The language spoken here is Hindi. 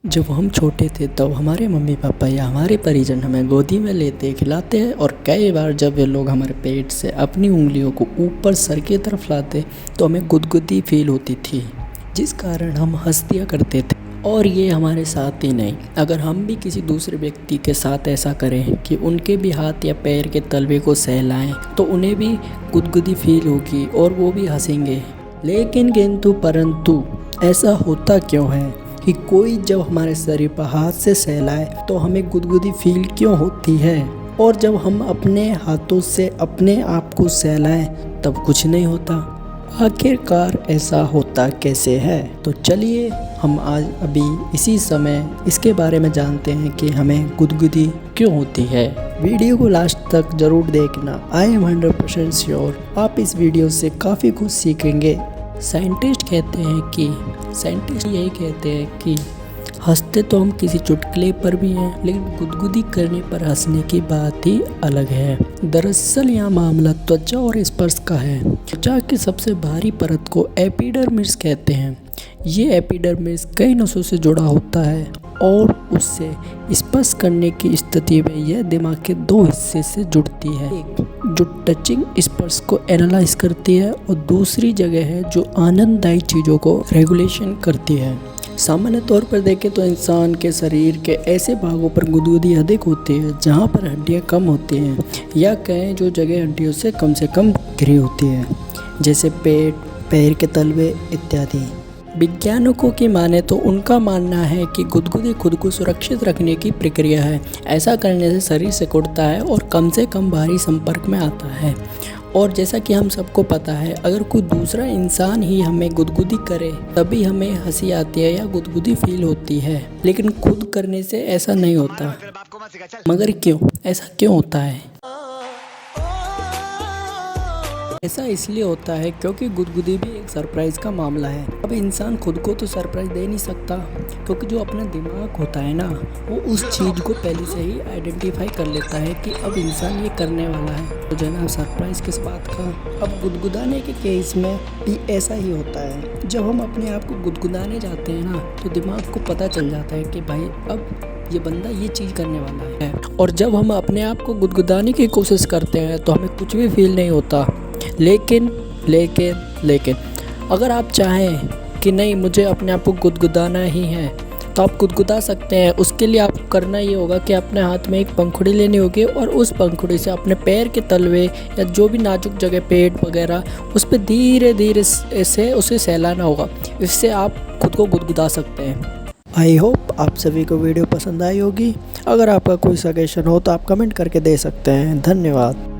जब हम छोटे थे तब हमारे मम्मी पापा या हमारे परिजन हमें गोदी में लेते खिलाते हैं और कई बार जब वे लोग हमारे पेट से अपनी उंगलियों को ऊपर सर की तरफ लाते तो हमें गुदगुदी फील होती थी, जिस कारण हम हंस दिया करते थे। और ये हमारे साथ ही नहीं, अगर हम भी किसी दूसरे व्यक्ति के साथ ऐसा करें कि उनके भी हाथ या पैर के तलवे को सहलाएं तो उन्हें भी गुदगुदी फील होगी और वो भी हंसेंगे। लेकिन किंतु परंतु ऐसा होता क्यों है कि कोई जब हमारे शरीर पर हाथ से सहलाए तो हमें गुदगुदी फील क्यों होती है, और जब हम अपने हाथों से अपने आप को सहलाएं तब कुछ नहीं होता। आखिरकार ऐसा होता कैसे है? तो चलिए हम आज अभी इसी समय इसके बारे में जानते हैं कि हमें गुदगुदी क्यों होती है। वीडियो को लास्ट तक ज़रूर देखना। आई एम 100% श्योर आप इस वीडियो से काफ़ी कुछ सीखेंगे। साइंटिस्ट यही कहते हैं कि हंसते तो हम किसी चुटकुले पर भी हैं, लेकिन गुदगुदी करने पर हंसने की बात ही अलग है। दरअसल यह मामला त्वचा और स्पर्श का है। त्वचा की सबसे भारी परत को एपिडर्मिस कहते हैं। ये एपिडर्मिस कई नसों से जुड़ा होता है और उससे स्पर्श करने की स्थिति में यह दिमाग के दो हिस्से से जुड़ती है, एक जो टचिंग स्पर्श को एनालाइज करती है और दूसरी जगह है जो आनंददायी चीज़ों को रेगुलेशन करती है। सामान्य तौर पर देखें तो इंसान के शरीर के ऐसे भागों पर गुदगुदी अधिक होती है जहां पर हड्डियां कम होती हैं, या कहें जो जगह हड्डियों से कम घिरी होती है, जैसे पेट, पैर के तलवे इत्यादि। वैज्ञानिकों की माने तो उनका मानना है कि गुदगुदी खुद को सुरक्षित रखने की प्रक्रिया है। ऐसा करने से शरीर सिकुड़ता है और कम से कम बाहरी संपर्क में आता है। और जैसा कि हम सबको पता है, अगर कोई दूसरा इंसान ही हमें गुदगुदी करे तभी हमें हंसी आती है या गुदगुदी फील होती है, लेकिन खुद करने से ऐसा नहीं होता। मगर क्यों? ऐसा क्यों होता है? ऐसा इसलिए होता है क्योंकि गुदगुदी भी एक सरप्राइज़ का मामला है। अब इंसान खुद को तो सरप्राइज़ दे नहीं सकता, क्योंकि जो अपना दिमाग होता है ना, वो उस चीज़ को पहले से ही आइडेंटिफाई कर लेता है कि अब इंसान ये करने वाला है। तो जनाब सरप्राइज़ किस बात का? अब गुदगुदाने के केस में भी ऐसा ही होता है। जब हम अपने आप को गुदगुदाने जाते हैं ना, तो दिमाग को पता चल जाता है कि भाई अब ये बंदा ये चीज़ करने वाला है। और जब हम अपने आप को गुदगुदाने की कोशिश करते हैं तो हमें कुछ भी फील नहीं होता। लेकिन अगर आप चाहें कि नहीं मुझे अपने आप को गुदगुदाना ही है तो आप गुदगुदा सकते हैं। उसके लिए आपको करना ये होगा कि अपने हाथ में एक पंखुड़ी लेनी होगी और उस पंखुड़ी से अपने पैर के तलवे या जो भी नाजुक जगह पेट वगैरह उस पर धीरे धीरे से उसे सहलाना होगा। इससे आप खुद को गुदगुदा सकते हैं। आई होप आप सभी को वीडियो पसंद आई होगी। अगर आपका कोई सजेशन हो तो आप कमेंट करके दे सकते हैं। धन्यवाद।